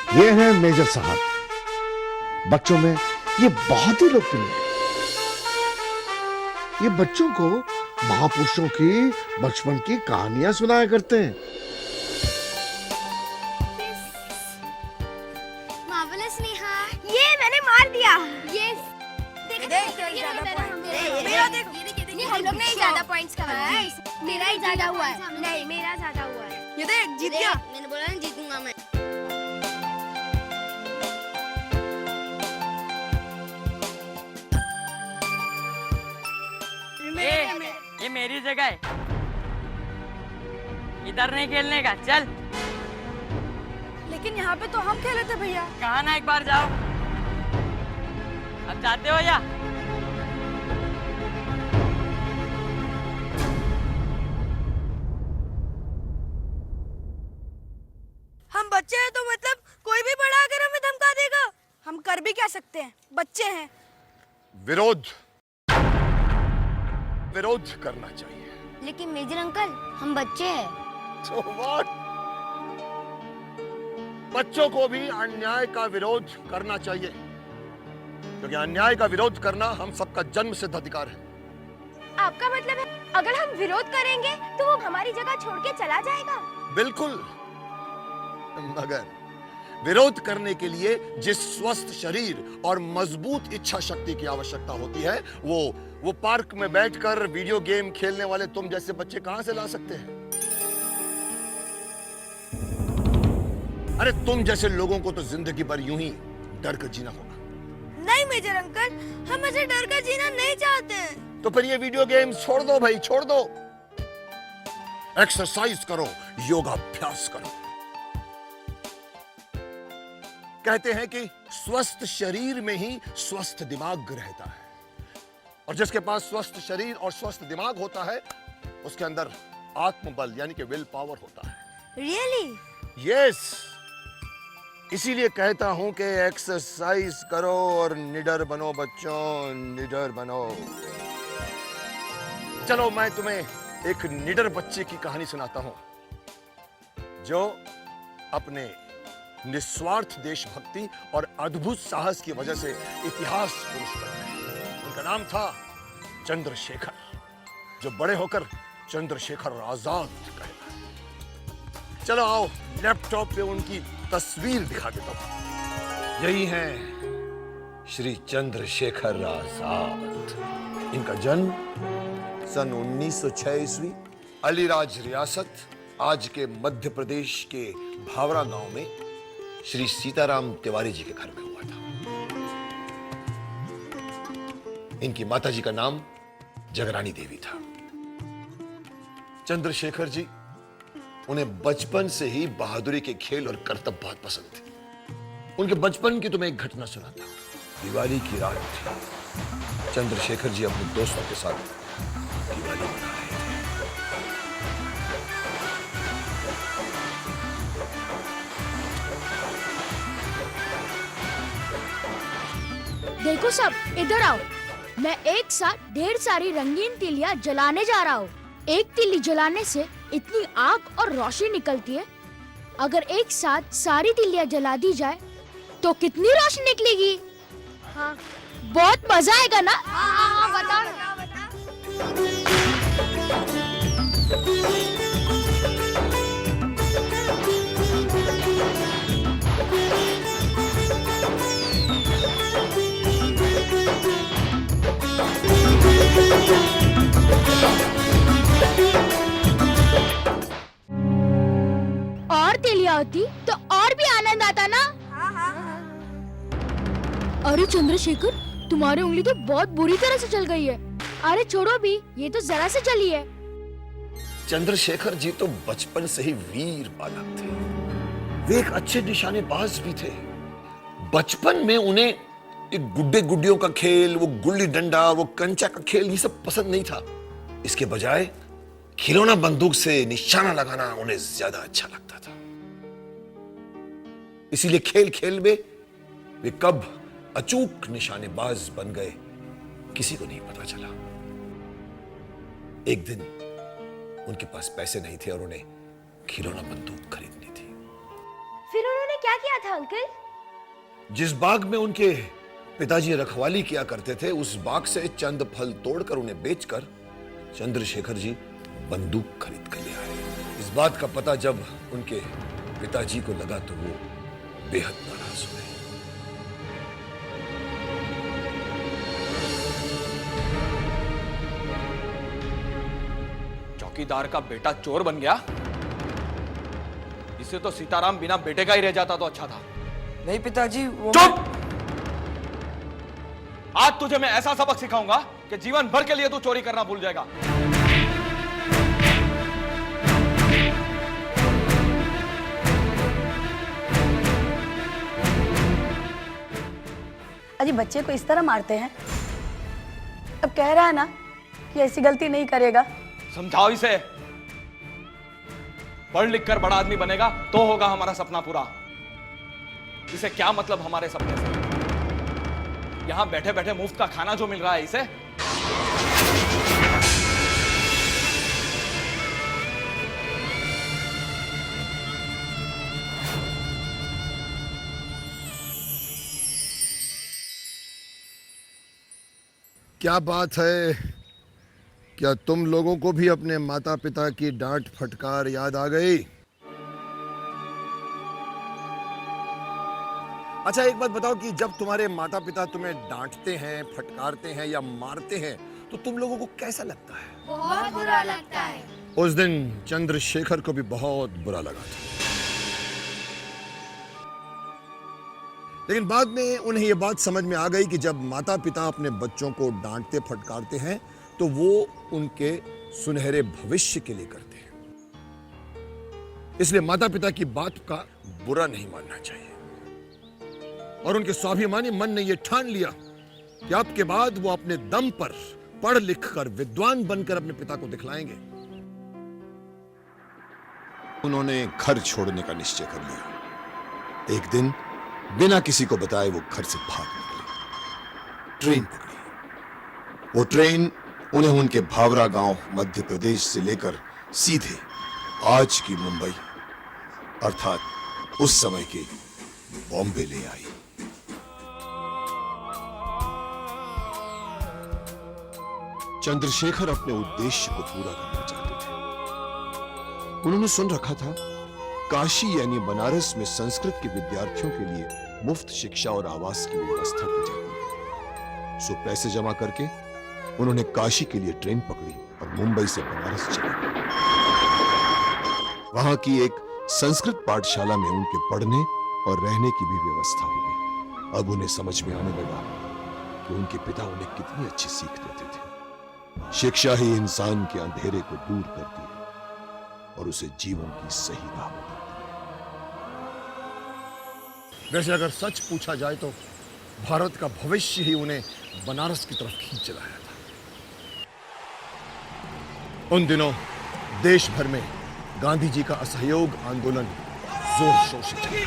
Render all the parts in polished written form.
ये हैं मेजर साहब। बच्चों में ये बहुत ही लोकप्रिय है। ये बच्चों को महापुरुषों की बचपन की कहानियां सुनाया करते हैं। मार्वेलस नेहा, ये मैंने मार दिया। ये देख मेरा देख, नहीं हम लोग ने ज्यादा पॉइंट्स कमाए। मेरा ही ज्यादा हुआ है। नहीं मेरा ज्यादा हुआ है। ये देख जीत गया। मैंने बोला ना जीतूंगा मैं। ये मेरी जगह है, इधर नहीं खेलने का। चल। लेकिन यहाँ पे तो हम खेले थे भैया। कहा ना एक बार जाओ। अब जाते हो या? हम बच्चे हैं तो मतलब कोई भी बड़ा अगर हमें धमका देगा, हम कर भी क्या सकते हैं, बच्चे हैं। विरोध करना चाहिए। लेकिन मेजर अंकल हम बच्चे हैं। So what? बच्चों को भी अन्याय का विरोध करना चाहिए, क्योंकि अन्याय का विरोध करना हम सबका जन्म सिद्ध अधिकार है। आपका मतलब है अगर हम विरोध करेंगे तो वो हमारी जगह छोड़ के चला जाएगा? बिल्कुल, मगर विरोध करने के लिए जिस स्वस्थ शरीर और मजबूत इच्छा शक्ति की आवश्यकता होती है, वो पार्क में बैठकर वीडियो गेम खेलने वाले तुम जैसे बच्चे कहां से ला सकते हैं? अरे तुम जैसे लोगों को तो जिंदगी भर यूं ही डर कर जीना होगा। नहीं मेजर अंकल, हम ऐसे डर कर जीना नहीं चाहते। तो फिर ये वीडियो गेम छोड़ दो भाई, छोड़ दो। एक्सरसाइज करो, योगाभ्यास करो। कहते हैं कि स्वस्थ शरीर में ही स्वस्थ दिमाग रहता है, और जिसके पास स्वस्थ शरीर और स्वस्थ दिमाग होता है उसके अंदर आत्मबल यानी कि विल पावर होता है। रियली? यस, इसीलिए कहता हूं कि एक्सरसाइज करो और निडर बनो बच्चों, निडर बनो। चलो मैं तुम्हें एक निडर बच्चे की कहानी सुनाता हूं जो अपने निस्वार्थ देशभक्ति और अद्भुत साहस की वजह से इतिहास पुरुष बन गए। उनका नाम था चंद्रशेखर, जो बड़े होकर चंद्रशेखर आजाद कहलाए। चलो आओ लैपटॉप पे उनकी तस्वीर दिखा देता हूं। यही हैं श्री चंद्रशेखर आजाद। इनका जन्म सन 1906 ईस्वी अलीराज रियासत, आज के मध्य प्रदेश के भावरा गांव में श्री सीताराम तिवारी जी के घर में हुआ था। इनकी माताजी का नाम जगरानी देवी था। चंद्रशेखर जी, उन्हें बचपन से ही बहादुरी के खेल और करतब बहुत पसंद थे। उनके बचपन की तुम्हें एक घटना सुनाता हूं। दिवाली की रात थी। चंद्रशेखर जी अपने दोस्तों के साथ दिवाली मना रहे थे। देखो सब, इधर आओ। मैं एक साथ ढेर सारी रंगीन तिलियां जलाने जा रहा हूँ। एक तिली जलाने से इतनी आग और रोशनी निकलती है, अगर एक साथ सारी तिलियां जला दी जाए तो कितनी रोशनी निकलेगी? हाँ, बहुत मजा आएगा ना? हाँ, बताओ। और तिलियां होती तो और भी आनंद आता ना? अरे चंद्रशेखर, तुम्हारी उंगली तो बहुत बुरी तरह से जल गई है। अरे छोड़ो भी, ये तो जरा से जली है। चंद्रशेखर जी तो बचपन से ही वीर बालक थे। वे एक अच्छे निशानेबाज भी थे। बचपन में उन्हें एक गुड्डे गुड्डियों का खेल, वो गुल्ली डंडा, वो कंचा का खेल, ये सब पसंद नहीं था। इसके बजाय खिलौना बंदूक से निशाना लगाना उन्हें ज्यादा अच्छा लगता था। इसीलिए खेल खेल में वे कब अचूक निशानेबाज बन गए किसी को नहीं पता चला। एक दिन उनके पास पैसे नहीं थे और उन्हें खिलौना बंदूक खरीदनी थी। फिर उन्होंने क्या किया था अंकल? जिस बाग में उनके पिताजी रखवाली किया करते थे, उस बाग से चंद फल तोड़कर उन्हें बेचकर चंद्रशेखर जी बंदूक खरीद कर ले आए। इस बात का पता जब उनके पिताजी को लगा तो वो बेहद नाराज हुए। चौकीदार का बेटा चोर बन गया? इससे तो सीताराम बिना बेटे का ही रह जाता तो अच्छा था। नहीं पिताजी, वो चुप! आज तुझे मैं ऐसा सबक सिखाऊंगा कि जीवन भर के लिए तू चोरी करना भूल जाएगा। अजी बच्चे को इस तरह मारते हैं? अब कह रहा है ना कि ऐसी गलती नहीं करेगा। समझाओ इसे। पढ़ लिख कर बड़ा आदमी बनेगा तो होगा हमारा सपना पूरा। इसे क्या मतलब हमारे सपने से? यहां बैठे बैठे मुफ्त का खाना जो मिल रहा है इसे। क्या बात है, क्या तुम लोगों को भी अपने माता पिता की डांट फटकार याद आ गई? अच्छा एक बात बताओ कि जब तुम्हारे माता पिता तुम्हें डांटते हैं, फटकारते हैं या मारते हैं तो तुम लोगों को कैसा लगता है? बहुत बुरा लगता है। उस दिन चंद्रशेखर को भी बहुत बुरा लगा था, लेकिन बाद में उन्हें यह बात समझ में आ गई कि जब माता पिता अपने बच्चों को डांटते फटकारते हैं तो वो उनके सुनहरे भविष्य के लिए करते हैं। इसलिए माता पिता की बात का बुरा नहीं मानना चाहिए। और उनके स्वाभिमानी मन ने यह ठान लिया कि अब के बाद वो अपने दम पर पढ़ लिख कर विद्वान बनकर अपने पिता को दिखलाएंगे। उन्होंने घर छोड़ने का निश्चय कर लिया। एक दिन बिना किसी को बताए वो घर से भाग निकले। ट्रेन पकड़ी। वो ट्रेन उन्हें उनके भावरा गांव मध्य प्रदेश से लेकर सीधे आज की मुंबई अर्थात उस समय के बॉम्बे ले आई। चंद्रशेखर अपने उद्देश्य को पूरा करना चाहते थे। उन्होंने सुन रखा था काशी यानी बनारस में संस्कृत के विद्यार्थियों के लिए मुफ्त शिक्षा और आवास की व्यवस्था की जाती है। सो पैसे जमा करके उन्होंने काशी के लिए ट्रेन पकड़ी और मुंबई से बनारस चले गए। वहां की एक संस्कृत पाठशाला में उनके पढ़ने और रहने की भी व्यवस्था हो गई। अब उन्हें समझ में आने लगा कि उनके पिता उन्हें कितनी अच्छी सीख देते थे। शिक्षा ही इंसान के अंधेरे को दूर करती है और उसे जीवन की सही राह बताती है। वैसे अगर सच पूछा जाए तो भारत का भविष्य ही उन्हें बनारस की तरफ खींच लाया था। उन दिनों देश भर में गांधी जी का असहयोग आंदोलन जोर शोर से चला।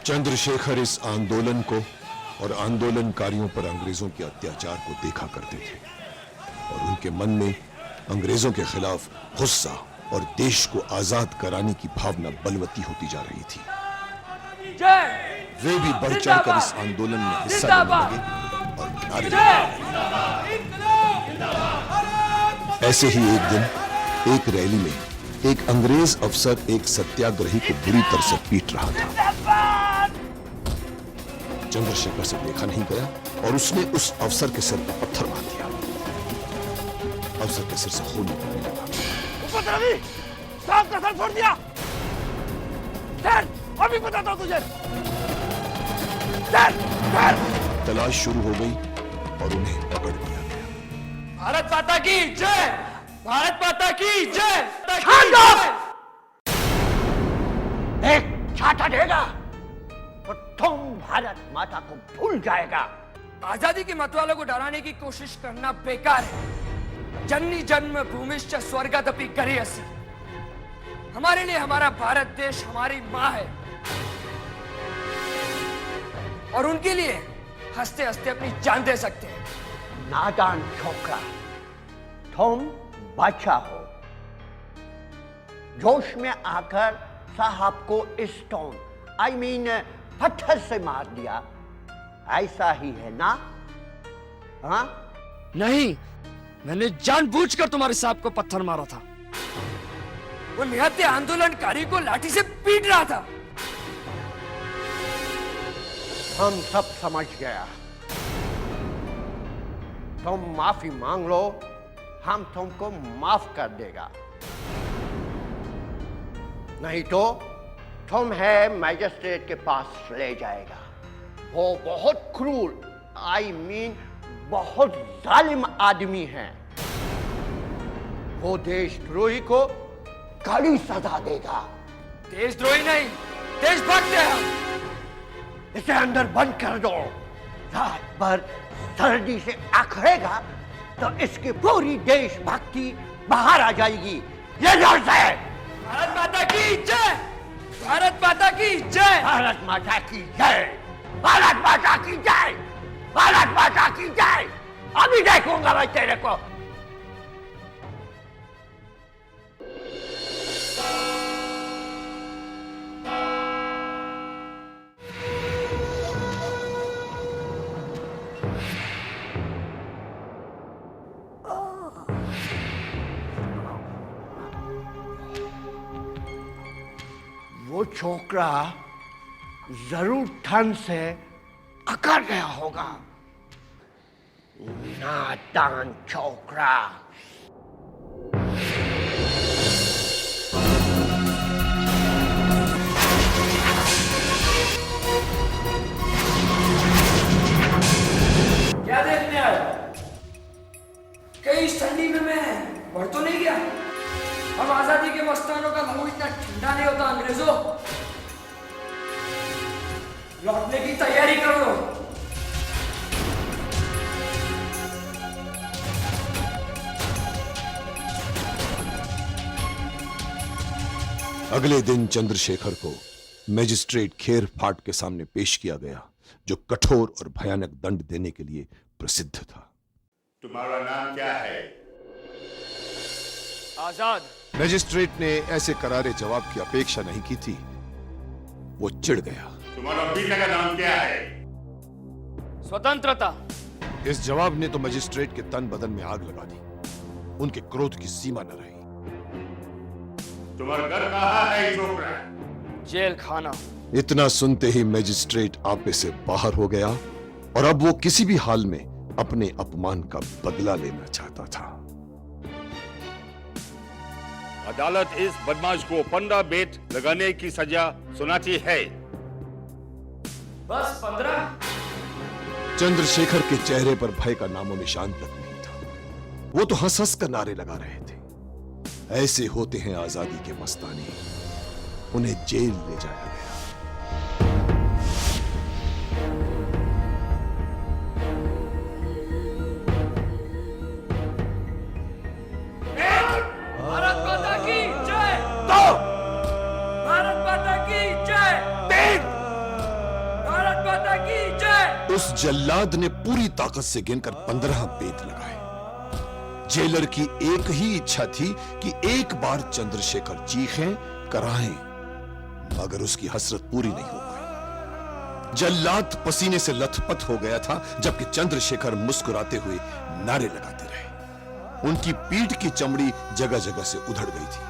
चंद्रशेखर इस आंदोलन को और आंदोलनकारियों पर अंग्रेजों के अत्याचार को देखा करते थे और उनके मन में अंग्रेजों के खिलाफ गुस्सा और देश को आजाद कराने की भावना बलवती होती जा रही थी। वे भी बढ़ चढ़कर इस आंदोलन में हिस्सा लेने लगे और नारे लगाए। ऐसे ही एक दिन एक रैली में एक अंग्रेज अफसर एक सत्याग्रही को बुरी तरह से पीट रहा था। चंद्रशेखर से देखा नहीं गया और उसने उस अफसर के सिर पर पत्थर मार दिया। अफसर के सिर से खून निकलने लगा। उपद्रवी सांप का सर फोड़ दिया। डर, अभी बताता हूं तुझे। डर, डर। तलाश शुरू हो गई और उन्हें पकड़ लिया गया। भारत माता की जय, भारत माता की जय। एक छाता देगा तो तुम भारत माता को भूल जाएगा। आजादी के मतवालों को डराने की कोशिश करना बेकार है। जननी जन्म भूमिश्च स्वर्गदपि गरीयसी। हमारे लिए हमारा भारत देश हमारी माँ है और उनके लिए हंसते हंसते अपनी जान दे सकते हैं। नादान छोकरा, तुम बादशाह हो, जोश में आकर साहब को स्टोन आई मीन पत्थर से मार दिया, ऐसा ही है ना? हाँ? नहीं, मैंने जानबूझकर तुम्हारे साहब को पत्थर मारा था। वो निहत्थे आंदोलनकारी को लाठी से पीट रहा था। हम सब समझ गया। तुम माफी मांग लो, हम तुमको माफ कर देगा। नहीं तो तुम है मैजिस्ट्रेट के पास ले जाएगा। वो बहुत क्रूर आई मीन बहुत जालिम आदमी है। वो देशद्रोही को कड़ी सजा देगा। देशद्रोही नहीं, देशभक्त है हम। इसे अंदर बंद कर दो। रात भर सर्दी से अखड़ेगा तो इसकी पूरी देशभक्ति बाहर आ जाएगी। ये जोर से भारत माता की जय, भारत माता की जय, भारत माता की जय, भारत माता की जय, भारत माता की जय। अभी देखूंगा मैं तेरे को। वो छोकरा जरूर ठंड से अकड़ गया होगा। नादान छोकरा। क्या देखने आया? कहीं इस ठंडी में मैं बढ़ तो नहीं गया? अब आजादी के मस्तानों का लहू इतना ठंडा नहीं होता अंग्रेजों। लौटने की तैयारी करो। अगले दिन चंद्रशेखर को मैजिस्ट्रेट खेर फाट के सामने पेश किया गया, जो कठोर और भयानक दंड देने के लिए प्रसिद्ध था। तुम्हारा नाम क्या है? आजाद। मैजिस्ट्रेट ने ऐसे करारे जवाब की अपेक्षा नहीं की थी। वो चिढ़ गया। तुम्हारा पिता का नाम क्या है? स्वतंत्रता। इस जवाब ने तो मैजिस्ट्रेट के तन बदन में आग लगा दी। उनके क्रोध की सीमा न रही। तुम्हारा घर कहाँ है छोकरा? जेल खाना। इतना सुनते ही मैजिस्ट्रेट आपे से बाहर हो गया और अब वो किसी भी हाल में अपने अपमान का बदला लेना चाहता था। अदालत इस बदमाश को 15 बेट लगाने की सजा सुनाती है। बस 15? चंद्रशेखर के चेहरे पर भय का नामो निशान तक नहीं था। वो तो हंस हंस कर नारे लगा रहे थे। ऐसे होते हैं आजादी के मस्तानी। उन्हें जेल ले जाया गया। भारत माता की जय। भारत माता की जय। भारत माता की जय। उस जल्लाद ने पूरी ताकत से गिनकर 15 बेत लगाए। जेलर की एक ही इच्छा थी कि एक बार चंद्रशेखर चीखें, कराएं, मगर उसकी हसरत पूरी नहीं हो पाई। जल्लाद पसीने से लथपथ हो गया था, जबकि चंद्रशेखर मुस्कुराते हुए नारे लगाते रहे। उनकी पीठ की चमड़ी जगह जगह से उधड़ गई थी।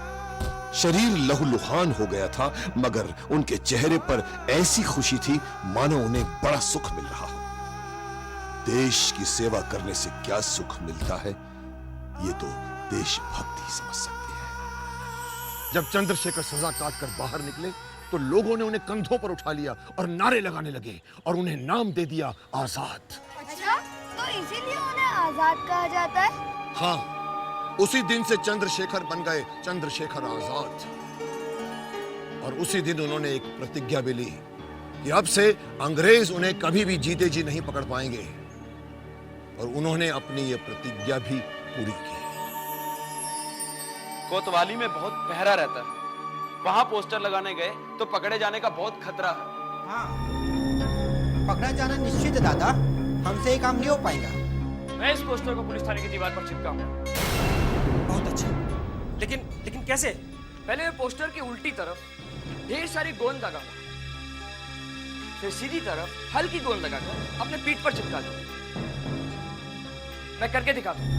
शरीर लहूलुहान हो गया था, मगर उनके चेहरे पर ऐसी खुशी थी मानो उन्हें बड़ा सुख मिल रहा हो। देश की सेवा करने से क्या सुख मिलता है, ये तो देशभक्त ही समझ सकते हैं। जब चंद्रशेखर सजा काटकर बाहर निकले तो लोगों ने उन्हें कंधों पर उठा लिया और नारे लगाने लगे और उन्हें नाम दे दिया आजाद। अच्छा, तो इसीलिए उन्हें आजाद कहा जाता है? हाँ, उसी दिन से चंद्रशेखर बन गए चंद्रशेखर आजाद। और उसी दिन उन्होंने एक प्रतिज्ञा भी ली कि अब से अंग्रेज उन्हें कभी भी जीते जी नहीं पकड़ पाएंगे। और उन्होंने अपनी ये प्रतिज्ञा भी पूरी की। कोतवाली में बहुत पहरा रहता है। वहां पोस्टर लगाने गए तो पकड़े जाने का बहुत खतरा है। हाँ, पकड़ा जाना निश्चित है दादा। हमसे ये काम नहीं हो पाएगा। मैं इस पोस्टर को पुलिस थाने की दीवार पर चिपकाऊंगा। बहुत अच्छा। लेकिन कैसे? पहले मैं पोस्टर की उल्टी तरफ ढेर सारी गोंद लगाऊंगा, फिर सीधी तरफ हल्की गोंद लगाकर अपने पीठ पर चिपका दूंगा। मैं करके दिखाता हूं।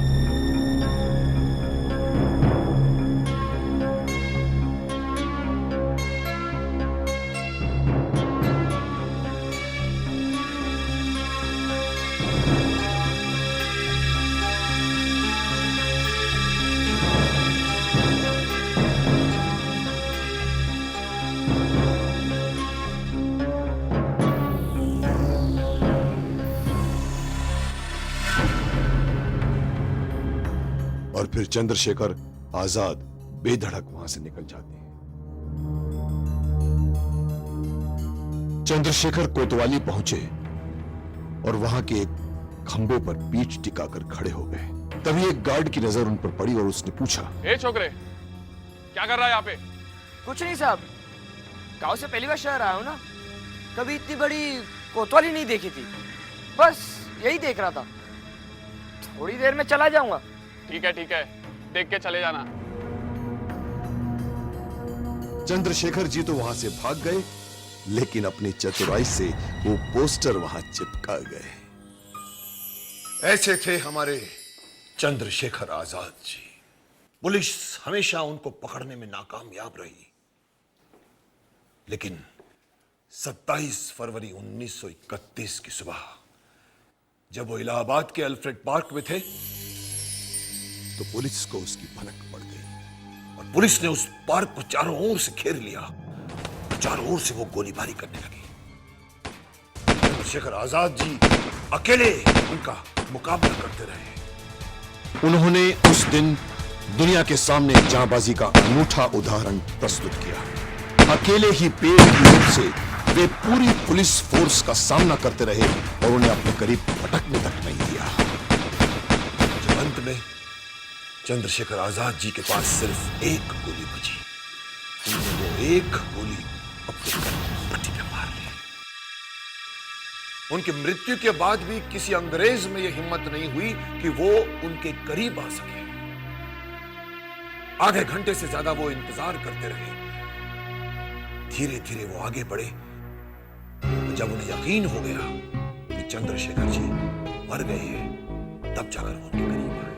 और फिर चंद्रशेखर आजाद बेधड़क वहां से निकल जाते हैं। चंद्रशेखर कोतवाली पहुंचे और वहां के एक खंबे पर पीठ टिकाकर खड़े हो गए। तभी एक गार्ड की नजर उन पर पड़ी और उसने पूछा, ए छोकरे, क्या कर रहा है यहाँ पे? कुछ नहीं साहब, गांव से पहली बार शहर आया हूं ना, कभी इतनी बड़ी कोतवाली नहीं देखी थी, बस यही देख रहा था। थोड़ी देर में चला जाऊंगा। ठीक है, देख के चले जाना। चंद्रशेखर जी तो वहां से भाग गए, लेकिन अपनी चतुराई से वो पोस्टर वहां चिपका गए। ऐसे थे हमारे चंद्रशेखर आजाद जी। पुलिस हमेशा उनको पकड़ने में नाकामयाब रही, लेकिन 27 फरवरी 1931 की सुबह जब वो इलाहाबाद के अल्फ्रेड पार्क में थे तो पुलिस को उसकी भनक पड़ गई और पुलिस ने उस पार्क को चारों ओर से घेर लिया। चारों ओर से वो गोलीबारी करने लगी। चंद्रशेखर आजाद जी अकेले उनका मुकाबला करते रहे। उन्होंने उस दिन दुनिया के सामने जांबाजी का अनूठा उदाहरण प्रस्तुत किया। अकेले ही पेड़ की मदद से वे पूरी पुलिस फोर्स का सामना करते रहे और उन्हें अपने करीब पटकने तक नहीं दिया। जब अंत में चंद्रशेखर आजाद जी के पास सिर्फ एक गोली बची, उन्होंने वो एक गोली अपने पट्टी पे मार ली। उनकी मृत्यु के बाद भी किसी अंग्रेज में यह हिम्मत नहीं हुई कि वो उनके करीब आ सके। आधे घंटे से ज्यादा वो इंतजार करते रहे। धीरे धीरे वो आगे बढ़े। जब उन्हें यकीन हो गया कि चंद्रशेखर जी मर गए हैं, तब जाकर वो उनके करीब आए।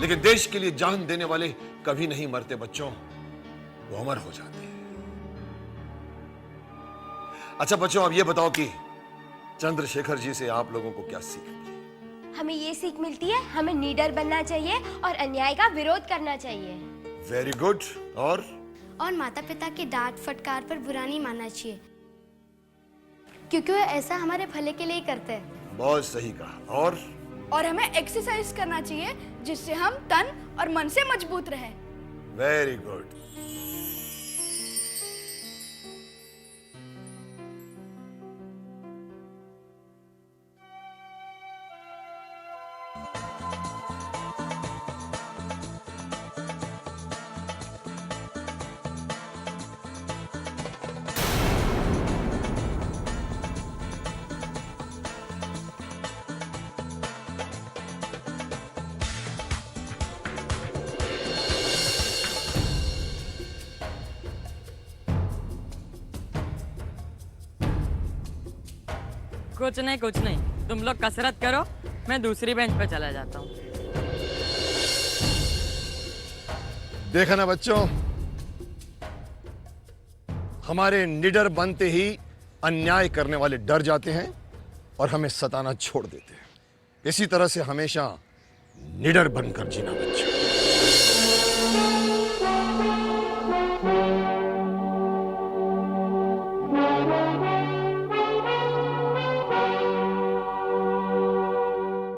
लेकिन देश के लिए जान देने वाले कभी नहीं मरते बच्चों, वो अमर हो जाते हैं। अच्छा बच्चों, अब ये बताओ कि चंद्रशेखर जी से आप लोगों को क्या सीख मिली? हमें ये सीख मिलती है, हमें निडर बनना चाहिए और अन्याय का विरोध करना चाहिए। Very good. और माता पिता के डांट फटकार पर बुरा नहीं मानना चाहिए, क्योंकि वो ऐसा हमारे भले के लिए ही करते हैं। बहुत सही कहा। और हमें एक्सरसाइज करना चाहिए जिससे हम तन और मन से मजबूत रहे। Very good. कुछ नहीं, तुम लोग कसरत करो, मैं दूसरी बेंच पे चला जाता हूँ। देखा ना बच्चों, हमारे निडर बनते ही अन्याय करने वाले डर जाते हैं और हमें सताना छोड़ देते हैं। इसी तरह से हमेशा निडर बनकर जीना बच्चों।